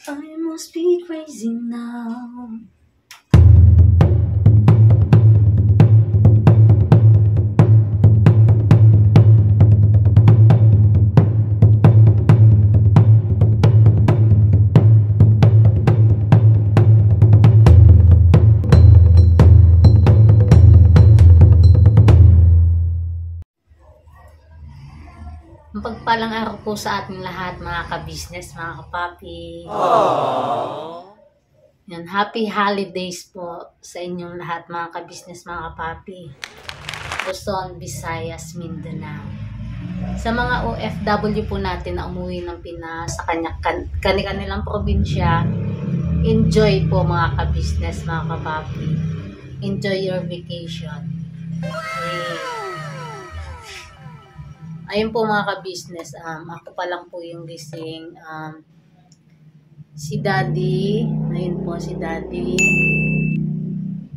I must be crazy now. Pagpalang araw po sa ating lahat, mga ka-business, mga kapapi. Yan, happy holidays po sa inyong lahat, mga ka-business, mga kapapi. Luzon, Visayas, Mindanao. Sa mga OFW po natin na umuwi ng Pinas sa kanilang probinsya, enjoy po, mga ka-business, mga kapapi. Enjoy your vacation. Ayun po, mga ka-business, ako pa lang po yung gising. Si Daddy, ayun po si Daddy,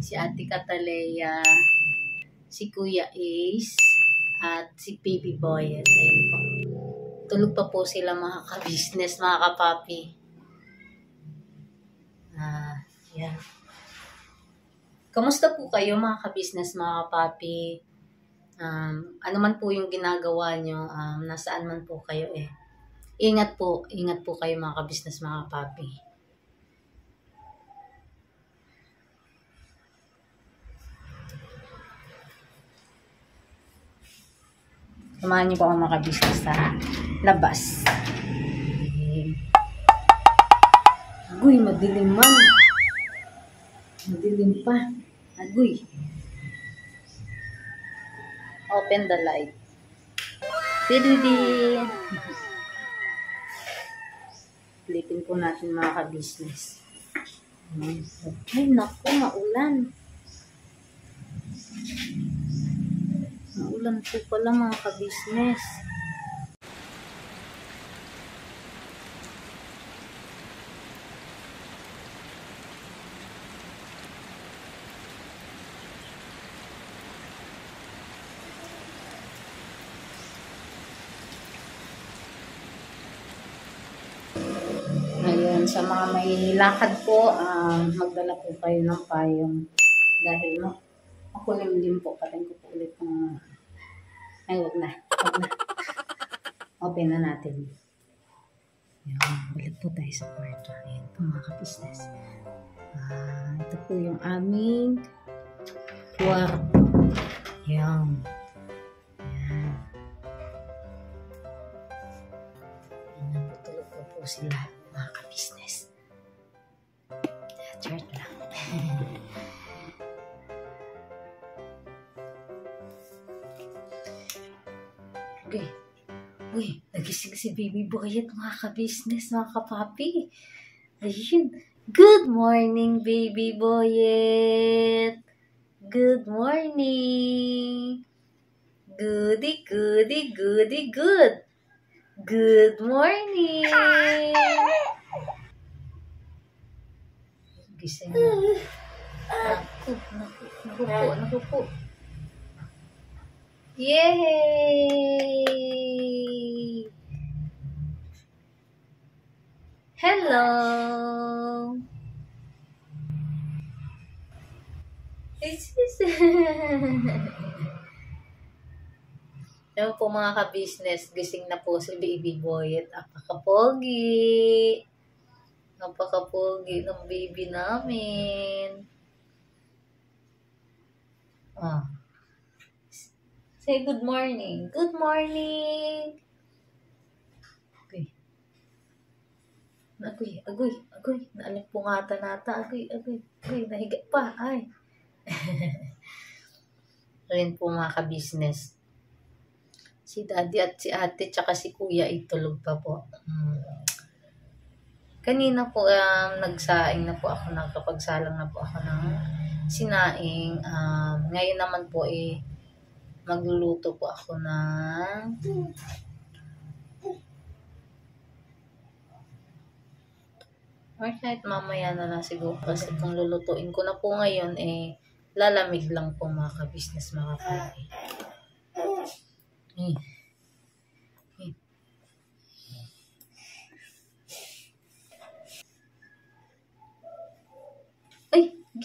si Ate Catalea, si Kuya Ace, at si Baby Boy. Ayun po. Tulog pa po sila, mga ka-business, mga kapapi. Yeah. Kamusta po kayo, mga ka-business, mga kapapi? Ano man po yung ginagawa nyo, nasaan man po kayo ingat po kayo, mga ka-business, mga kapapi. Samahan niyo po ang mga ka-business sa labas. Agoy, madilim man. Madilim pa. Agoy. Open the light. Dididi. Clipin po natin, mga ka-business. Ay, naku, maulan. Maulan po pala, mga ka-business. Ngayon, sa mga may lakad po, magdala po kayo ng payong dahil makulimlim po. Patayin ko po ulit ng ay, wag na. Open na natin. Yan, balik po tayo sa kwarto. Ayan po, mga ka-business. Ito po yung aming kwarto. Yan. Yan. Natutulog po sila, mga ka-business. Chart lang. Okay. Uy, nagising si Baby Boy at mga ka-business, mga kapapi. Ayun. Good morning, Baby Boyet. Good morning. Goody, goody, goody, good. Good morning. Gising na. Naku po. Yay! Hello! Alam po, mga ka-business, gising na po si Baby Boy at napakapogi. Napakapogi ng baby namin. Say good morning. Good morning. Agoy. Naalimpungan nata. Agoy. Nahiga pa. Ay. Ayun po, mga ka-business. Si Daddy at si Ate tsaka si Kuya itulog pa po. Kanina po, nagsaing na po ako. Nagkapagsalang na po ako ng sinaing. Ngayon naman po, magluluto po ako ng or kahit mamaya na lang siguro kasi kung lulutuin ko na po ngayon lalamig lang po, mga ka-business, mga kapatid.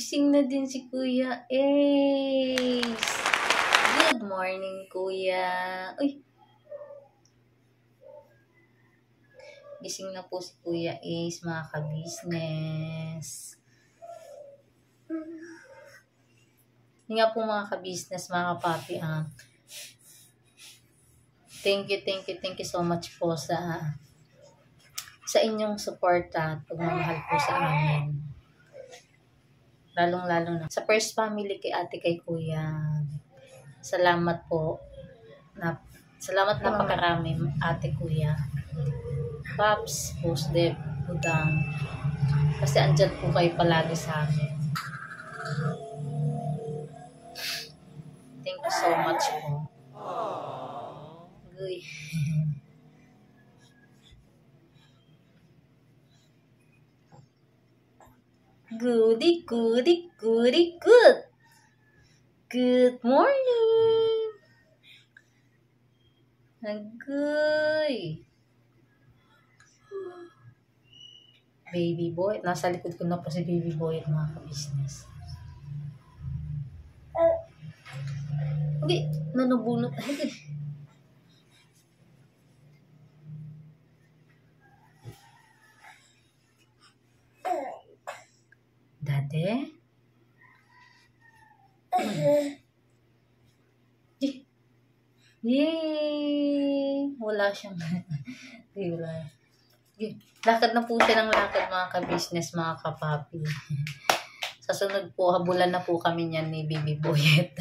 gising na din si Kuya Ace. Good morning, Kuya. Uy. Gising na po si Kuya Ace, mga ka-business. Hindi nga po mga ka-business, mga kapapi. Thank you so much po sa inyong support at pagmamahal po sa amin. Lalong-lalo na sa first family kay ate kay kuya. Salamat po. Salamat napakarami ate kuya. Paps, Boss Deb, Budang. Kasi andyan po kayo palagi sa amin. Thank you so much po. Uy. Goody. Good morning. Agoy. Baby boy. Nasa likod ko na po si baby boy at mga ka-business. Hindi. Nanubunot. Dade? Yay! Wala siyang... Wala. Lakad na po siya ng lakad, mga ka-business, mga kapapi. Sa sunod po, habulan na po kami niyan ni Baby Boyet.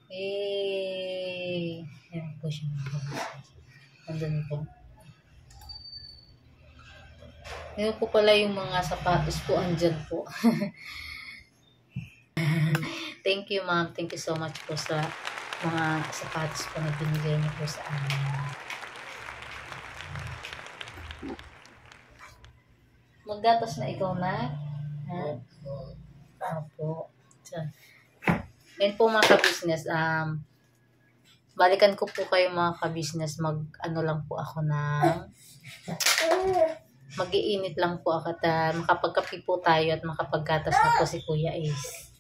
Yay! Yan po siya, mga ka-business. Nandun po. Ngayon po pala yung mga sapatos po, andyan po. Thank you, ma'am. Thank you so much po sa mga sapatos po na binigay niyo po sa amin. Maggatas na ikaw na? Ha? Opo. Ngayon po mga ka-business, balikan ko po kayo mga ka-business, mag-ano lang po ako ng... Mag-iinit lang po ako at makapagkapi po tayo at makapaggatas na po si Kuya Ace.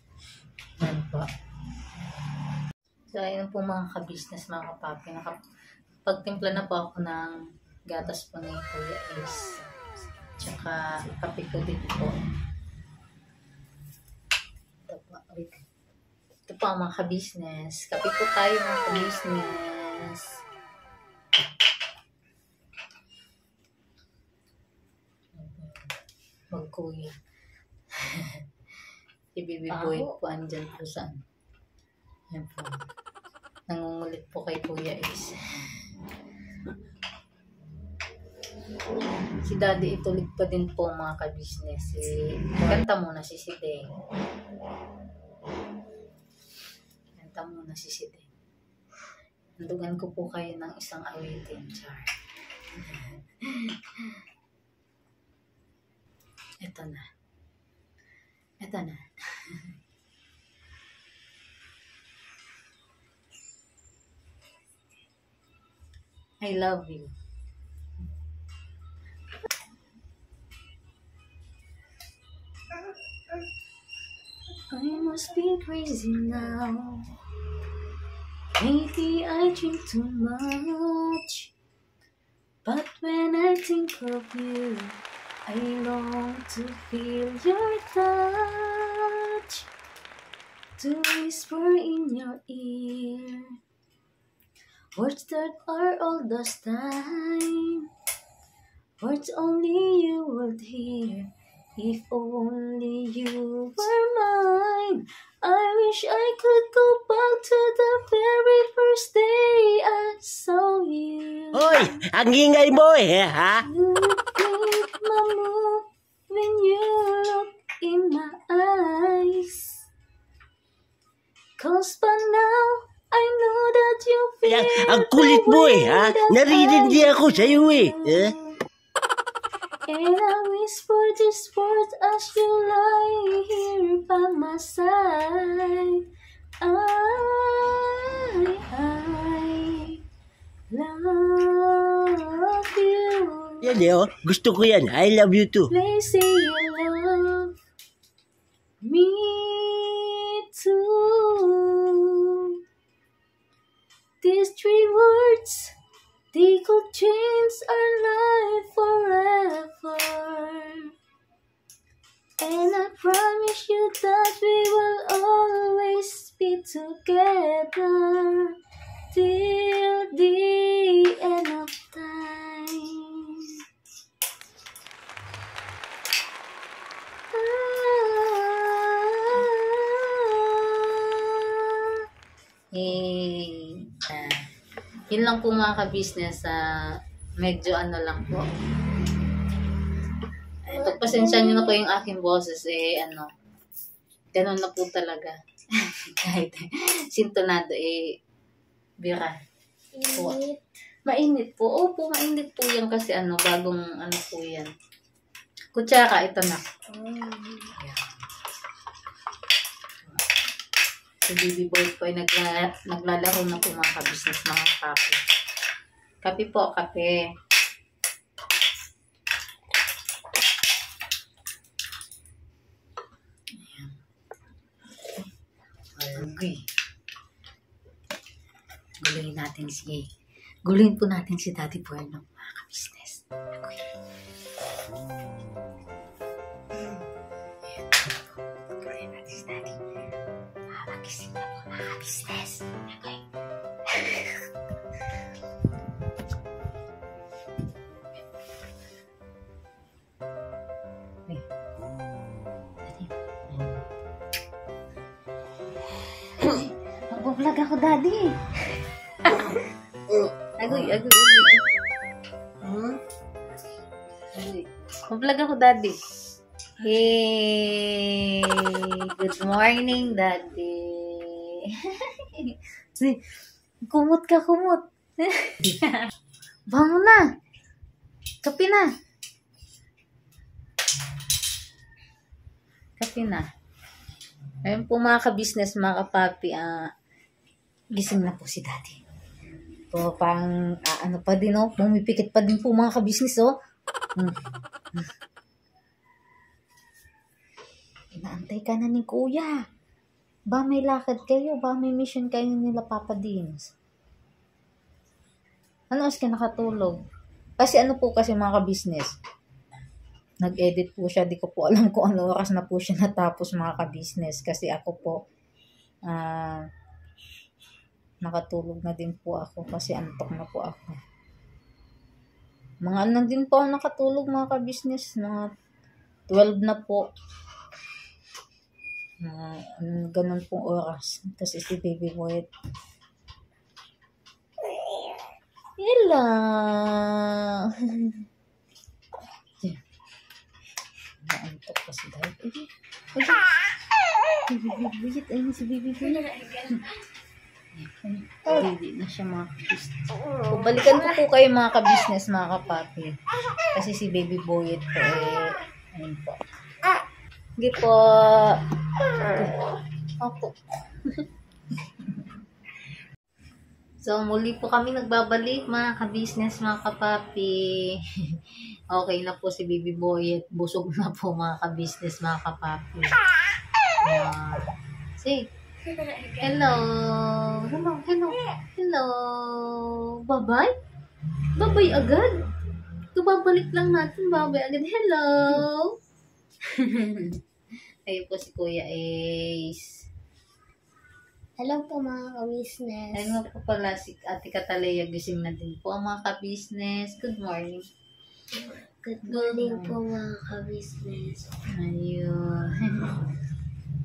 Yan po. So, ayun po mga ka-business, mga kapapi. Pagtimpla na po ako ng gatas po ni Kuya Ace. Tsaka kape ko dito po. Ito po mga ka-business. Kape po tayo mga ka-business. Kuya. Si Baby Boy po andyan po saan. Yan po. Nangungulit po kay Kuya Ace. Si Daddy itulig pa din po mga ka-business. Kanta muna si Sideng. Kanta muna si Sideng. Nandugan ko po kayo ng isang awitin, char. Ito na. I love you. I must be crazy now. Maybe I drink too much. But when I think of you, I long to feel your touch, to whisper in your ear words that are all those time, words only you would hear. If only you were mine, I wish I could go back to the very first day I saw you. Hoy, ang ingay mo ha? When you look in my eyes, 'cause by now I know that you feel Ang kulit mo ha? Naririndi ako sa'yo And I whisper these words as you lie here by my side. I love you. Yan yan eh, oh. Gusto ko yan. I love you too. Please say you love me too. These three words, they could change our life forever. And I promise you that we will always be together till the end of time. Yun lang po mga ka-business. Medyo ano lang po. Pagpasensya nyo na po yung aking boses. Ganun na po talaga. Kahit sintonado bira. Init. Mainit po. Opo, mainit po yan kasi bagong po yan. Kutsara, ito na. Si Baby Boy po ay naglalaro na po mga ka-business, mga kape. Kape po, kape. Ayan. Guluhin po natin si Daddy Bueno, mga ka-business. Agoy. Guluhin natin si Daddy. Magising na po mga ka-business. Agoy. Mag-vlog ako, Daddy. Agoy. Mag-vlog ako, Daddy. Hey! Good morning, Daddy. Kumot ka. Bangon na. Kape na. Ayun po mga ka-business, mga kapapi, gising na po si Daddy. Po, pang, pa din, pumipikit pa din po mga ka-business, Inaantay ka na ni Kuya. Ba may lakad kayo? Ba may mission kayo nila Papa Dins? Ano as ka nakatulog? Kasi po kasi mga ka-business, nag-edit po siya. Di ko po alam kung ano oras na po siya natapos mga ka-business. Kasi ako po, nakatulog na din po ako kasi antok na po ako. Mga din po ako nakatulog mga ka-business. Mga 12 na po. Ganun pong oras. Kasi si Baby Boy. Hello! Naantok pa si Daddy. Ayun si Baby Boy. Hindi na siya mga ka-business. Balikan ko po kayo mga ka-business, mga kapapi. Kasi si Baby Boy po ayun po. Hindi po. Opo. So, muli po kami nagbabalik mga ka-business, mga kapapi. Okay na po si Baby Boy at busog na po mga ka-business, mga kapapi. Say, hello. Bye-bye. Bye-bye agad. Babalik lang natin. Bye-bye agad. Hello. Ayun po si Kuya Ace. Hello po mga ka-business. Ayun po pala si Ate Catalea. Gising na din po ang mga ka-business. Good morning. Good morning po mga ka-business. Ayun.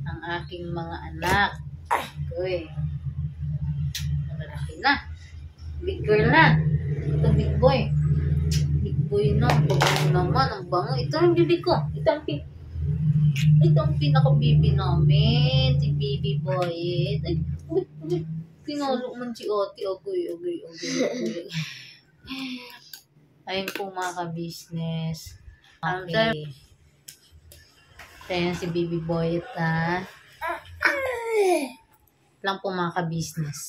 Ang aking mga anak. Uy. Malaki na. Big girl na. Ito big boy. Big boy na. Bango naman. Ang bango. Ito ang bibi ko. Ito ang pinaka-bibi namin. Si Baby Boy. Ay, pinalo man si Oti. Ogoy. Ayun po mga ka-business. Okay. Ayan si Baby Boy. Lang po mga ka-business.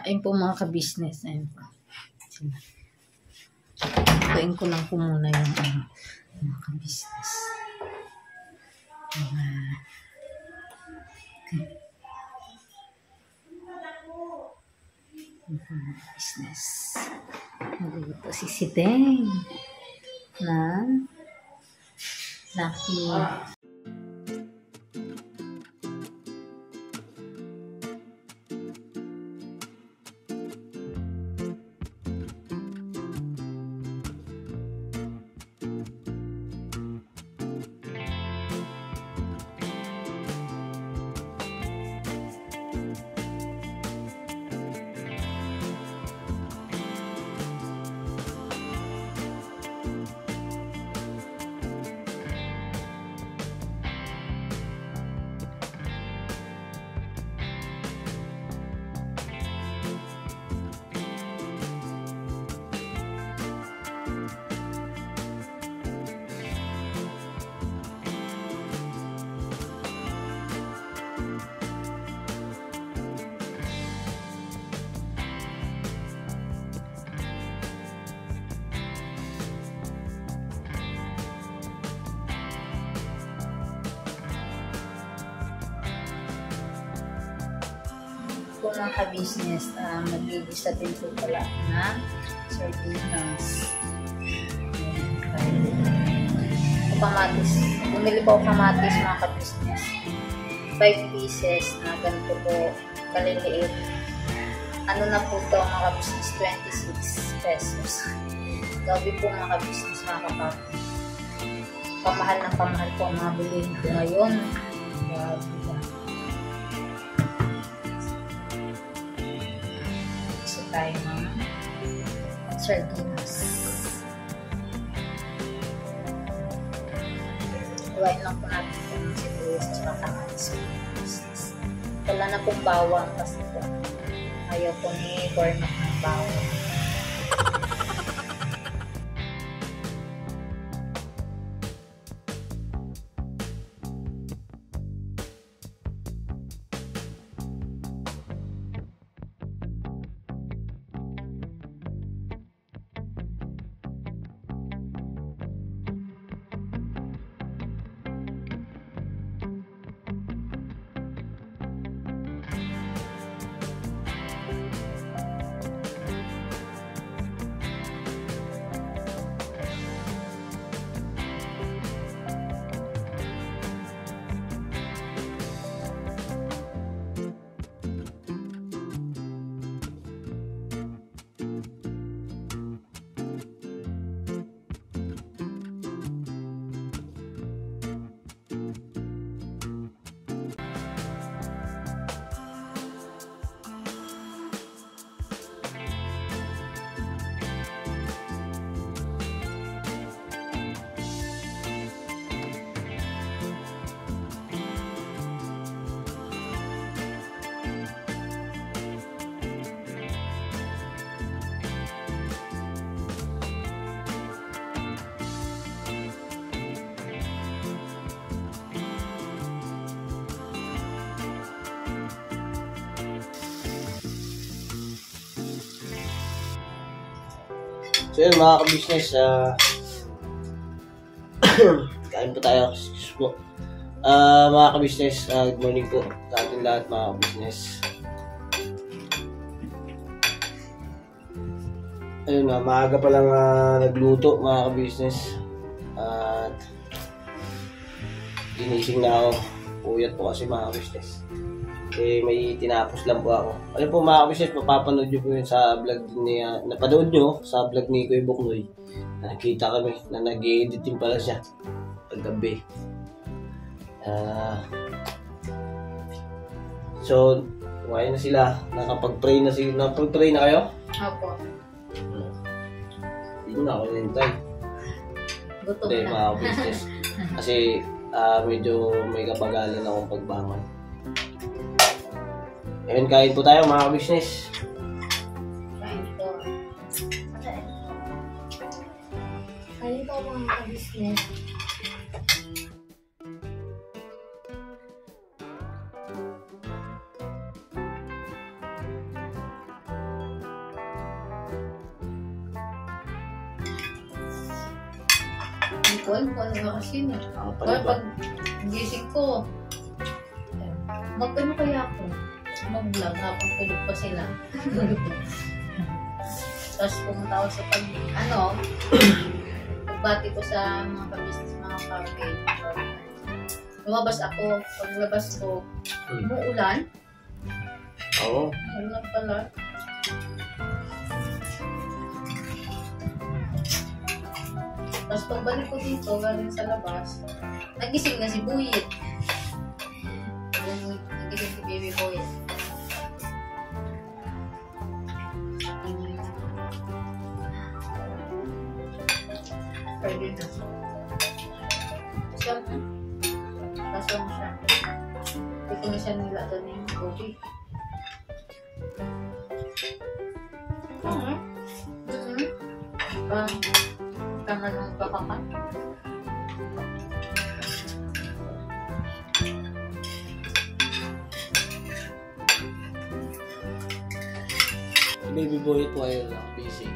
Ayun po mga ka-business. Ayun po. Lulutuin ko lang po muna yung mga ka-business. Business. Magluluto si Siteng ng Lucky. Kung mga ka-business, maglilista din po pala na sardinas. Kamatis. Bumili po kamatis mga ka-business. 5 pieces na ganito po kaliliit. Ano na po ito mga ka-business? 26 pesos. Gabi po mga ka-business mga kapatid. Pamahal ng pamahal po ang mga bilihin ko ngayon. Gabi ba? Tayo ng sardinas. Iwain lang po natin itong sibuyas at kamatis. Wala na pong bawang kasi po. Ayaw po ni Cormac ng bawang. So yun mga ka-business, kain po tayo. Excuse po. Mga ka-business, good morning po sa ating lahat mga ka-business. Ayun na, maaga pa lang nagluto mga ka-business. At ginising na ako. Puyat po kasi mga ka-business. Eh, may tinapos lang po ako. Ayun po mga ka-business, mapapanood nyo po yun sa vlog niya. Napanood nyo sa vlog ni Kuya Buknoy. Nakita kami na nag-i-editing pala siya paggabi. So, kumain na sila. Nakapag-pray na sila. Nakapag-pray na kayo? Opo. Hindi na ako nintay. Gutom Hindi, na. mga ka-business. Kasi medyo may kabagalan akong pagbangon. Ayun, kain po tayo mga ka-business. Kain po. Kain po mga ka-business. ko alam kung ano oras yun eh. Ang Kaya paniba. pag gising ko, mag-ano kaya ako? Mag-vlog habang tulog pa sila. Tapos pumunta ako sa pagbati ko sa mga kabisnes, mga cafe. Lumabas ako. Paglabas ko, umuulan. Oo. Umuulan pala. Tapos pagbalik ko dito, galing sa labas, nagising na si Buyit. Nagising si Baby Buyit. Pwede na. Siya mo. Kaso mo siya. Hindi ko na siya nila doon yung tubig. Tama ng baka. Baby boy ito ay lang, busy.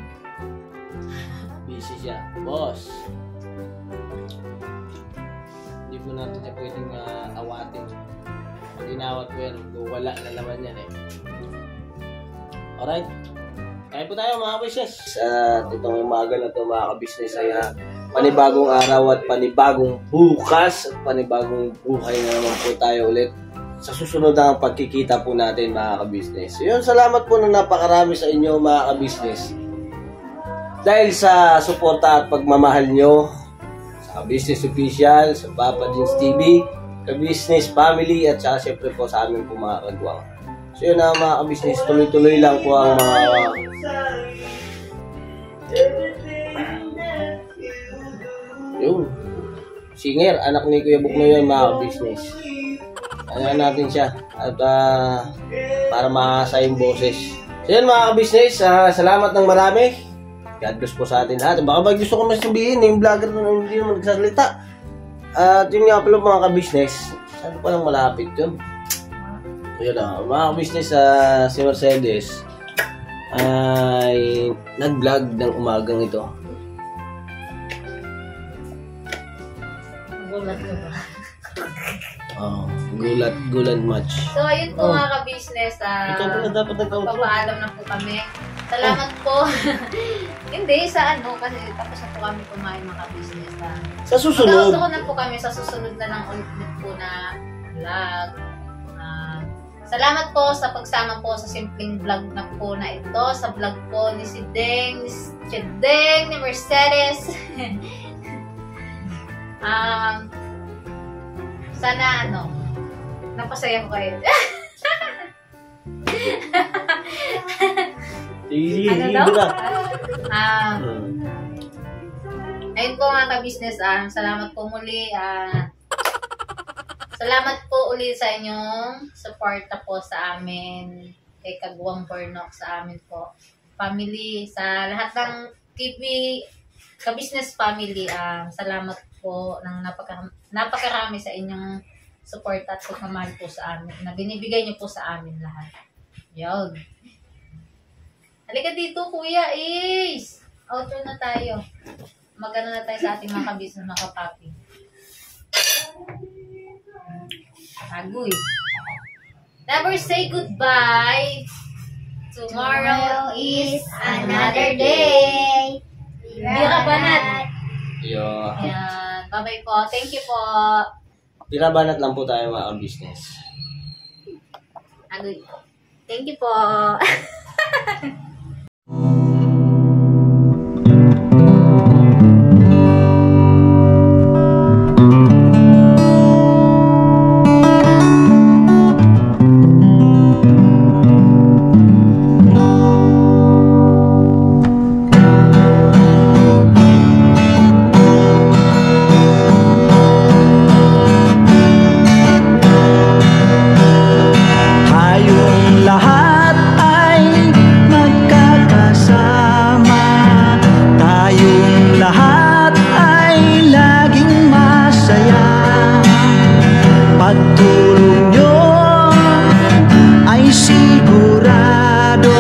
Busy siya. Boss! Hindi po natin siya pwedeng awatin. Pag inawat ko yan, wala na naman yan eh. Alright. Kaya po tayo mga kabisnes. Sa itong umaga na ito mga kabisnes ay panibagong araw at panibagong bukas at panibagong buhay na naman po tayo ulit sa susunod na pagkikita po natin mga kabisnes. Yun, salamat po na napakarami sa inyo mga kabisnes. Dahil sa suporta at pagmamahal nyo sa Business Official, sa Papa Dins TV, ka-business family at saka siyempre po sa amin po mga kagwang. So yun na mga kabisnes, tuloy-tuloy lang po ang mga yun. Singer, anak ni Kuya Buknoy yun mga kabisnes. Ano natin siya at para makasa yung boses. So yun mga kabisnes, salamat ng marami. God bless po sa atin lahat. Baka ba gusto ko masabihin, yung vlogger na hindi naman nagsasalita. At yun nga pala mga kabisnes, saan pa lang malapit yun? So yun lang, mga kabisnes, si Mercedes ay nag-vlog ng umagang ito. Gulat ko ba? Gulat match. So, ayun po mga ka-business. Ikaw pala dapat nag-outro. Papaalam na po kami. Salamat po. Hindi, sa kasi tapos na po kami kumain mga ka-business. Sa susunod. Mag-outro na po kami sa susunod na lang ulit po na vlog. Salamat po sa pagsama po sa simpleng vlog na po na ito. Sa vlog po ni si Deng, ni Mercedes. Sana napasaya ko kayo. Ayun po mga ka-business, salamat po muli. Salamat po ulit sa inyong suporta po sa amin, kay Kagwang Bornok, sa amin po family, sa lahat ng TV ka-business family. Salamat po ng napakarami sa inyong support at pagmamahal po sa amin na binibigay niyo po sa amin lahat. Yun. Halika dito, Kuya Ace. Outro na tayo. Magano na tayo sa ating mga ka-business, mga kapapi. Agoy. Never say goodbye. Tomorrow is another day. Bira banat. Ayan. Bye-bye po. Thank you po. Birabanat lang po tayo mga business. Agoy. Thank you po. Pagtulong nyo ay sigurado,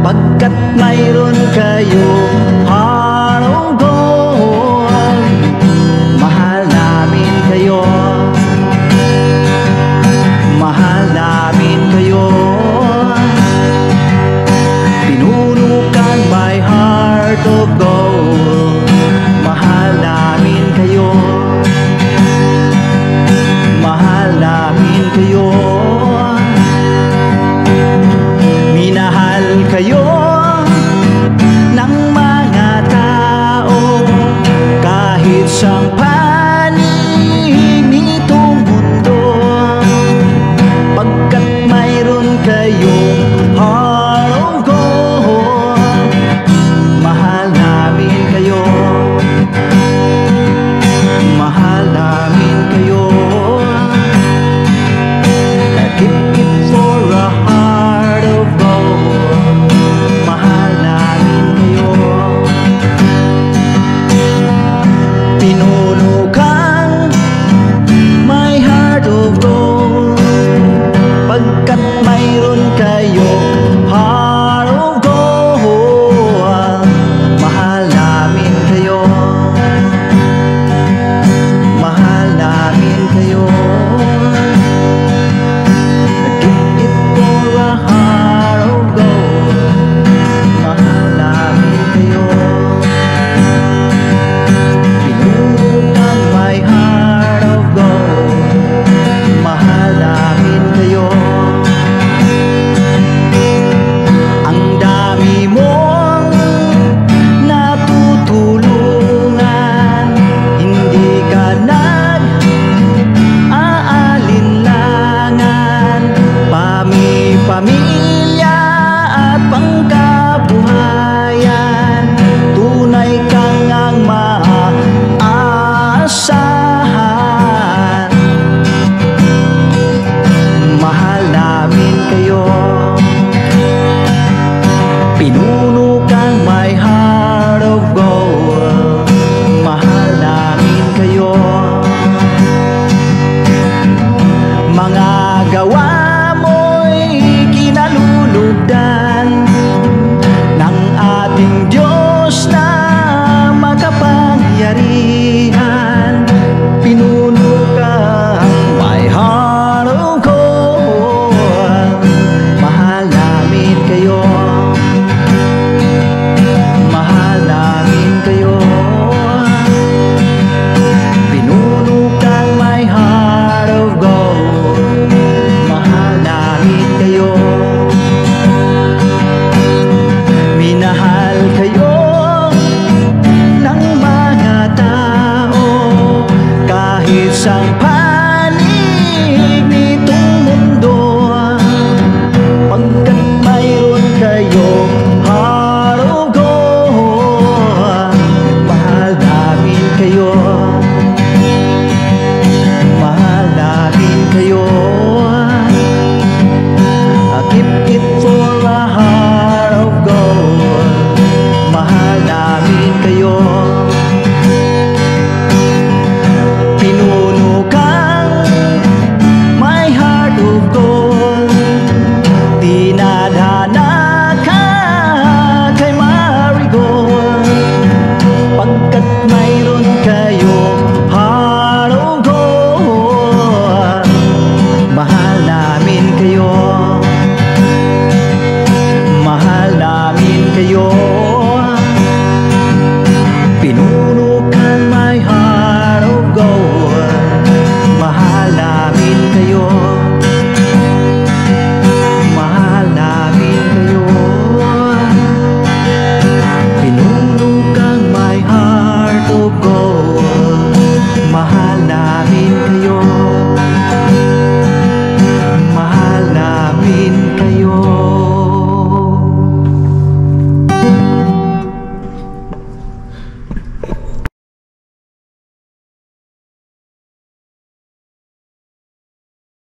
pagkat mayroon kayo